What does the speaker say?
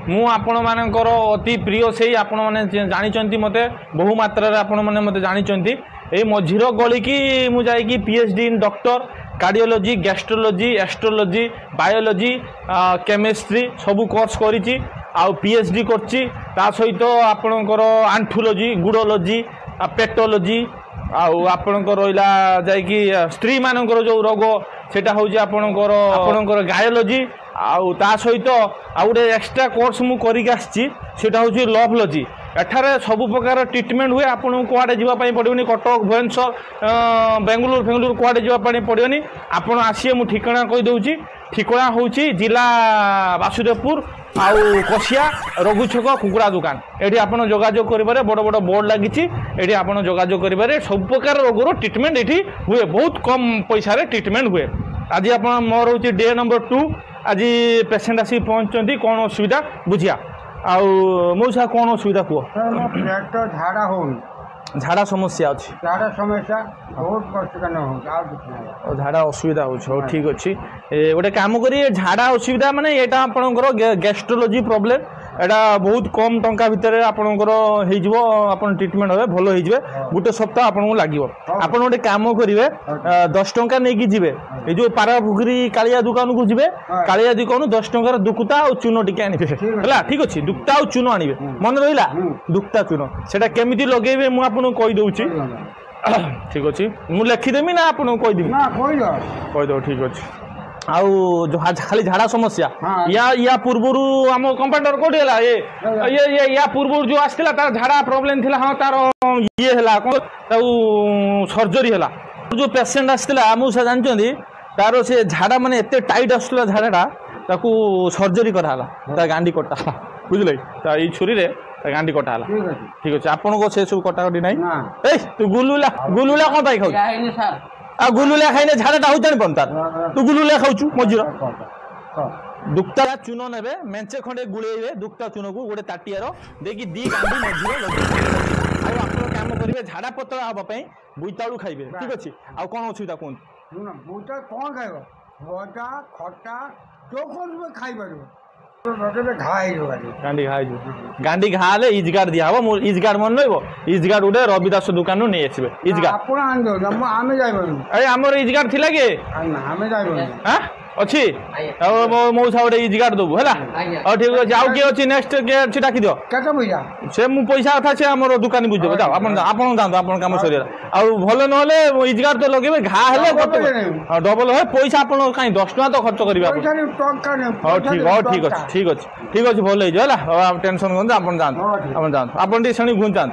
मु आपण मानकर अति प्रिय से आपण मैंने जानी मत बहु मात्रा आपण मैंने मत जानी ये मझीर गली की मुझे PhD in doctor cardiology gastrology astrology biology chemistry सबू कोर्स करी आउ पीएचडी करछि ता सहित आपणकर आंठुलॉजी गुडोलॉजी पेटोलॉजी आउ आपणकर रहिला जायकि स्त्री मानकर जो रोग सेटा होउछि आपणकर गायोलॉजी आउ ता सहित आउ गोटे एक्स्ट्रा कोर्स मु करिक आछि सेटा होउछि लवलॉजी एठारे सबु प्रकार ट्रीटमेंट हुए आपन कुआडे जीवा पई पड़ियोनी कटक भुवनेश्वर बेंगलुरु फेंगलुरु कुआडे जीवा पई पड़ियोनी आपन आसीए मु ठिकाना कहि दउछि ठिकाना होउछि जिला वासुदेवपुर आउ कसिया रघुछक कुकुड़ा दुकान एठी आपन जोगाजोग करिबारे बड़ बड़ बोर्ड लागिछि एठी आपन जोगाजोग करिबारे सब प्रकार रोगर ट्रीटमेंट एठी हुए बहुत कम पैसा रे ट्रीटमेंट हुए आज आपन मोर होउछि डे नंबर 2 आज पेशेंट आसी पहुंचंती कोन असुविधा बुझिया आउ मौसा कौन असुविधा कह झाड़ा समस्या अच्छी बहुत झाड़ा असुविधा हो ठीक अच्छी गोटे काम करिए झाड़ा असुविधा माने एटा आपनकर गैस्ट्रोलॉजी प्रॉब्लम एटा बहुत कम टंका भितर आपनकर हेजिवो आपन ट्रीटमेंट होबे भलो हेजिबे गुटे सप्ताह आपन लागिवो आपन गोटे काम करिवे 10 टंका नै कि जिवे ए जो पारा पुखरी कालिया दुकान को जिवे कालिया दुकान 10 टंका दुकुता और चूनो टिके आनिबे हला ठीक अछि दुक्ता और चूनो आनिबे मन रहिला दुक्ता चूनो सेटा केमिति लगेबे मु आपन कहि दउछि ठीक अछि मु लिखि देमी ना आपन कहि देमी ना कहि दो ठीक अछि आउ जो खाली झाड़ा समस्या या पूर्वरु आम कंपाउंडर कोठी हला ये या पूर्वरु जो आस्थिला तार झाड़ा प्रॉब्लम थिला हां तार ये हला ताऊ सर्जरी हला जो पेशेंट आस्थिला आमु से जानचंदी तार से झाड़ा माने एते टाइट आस्थिला झाड़ाटा ताकू सर्जरी करा हला ता गांडी कटा बुझले ता ई छुरी रे गांडी कटा हला ठीक अछि आपन को से सब कटाकटी नै ए तू गुलुला कोन पाई खाउ आ गुलुला खाइने झाड़ाटा हो जानि पंता तू गुलुला खाउछु मजिर दुक्ता चूनो नेबे मेंचे खंडे गुळेइबे दुक्ता चूनो को गोटे ताटियारो देकी दी गांडी मजिर आ आपन काम करिवे झाड़ा पतला हबा पई बुइताळू खाइबे ठीक अछि आ कोन असुविधा कोन बुइता कोन खाइबो भजा खट्टा जो कोन खाइबो गांडी घाले इजगार दिया हम इजगार मन नइबो इजगार उडे रविदास दुकान नु नै आसीबे इजगार आपण आन आमे जाइबो अरे हमर इजगार थिला के आमे जाइबो हां अच्छी मौसा गोटे इजगार दबु है ठीक अच्छे आउ किए अच्छी नेक्स्ट किए अच्छी डाकी दियो केते पैसा से मु पैसा था से हमर दुकानी बुझिबे जाओ आपन जाओ आपन काम सरिया आउ भलो नहले इजगार तो लगेबे घा हेले डबल है पैसा आपन काई 10 टका तो खर्च करिबे आपन ठीक अछि भलो हे जो हला टेंशन कोन आपन जान आपन टी सणी घुन जान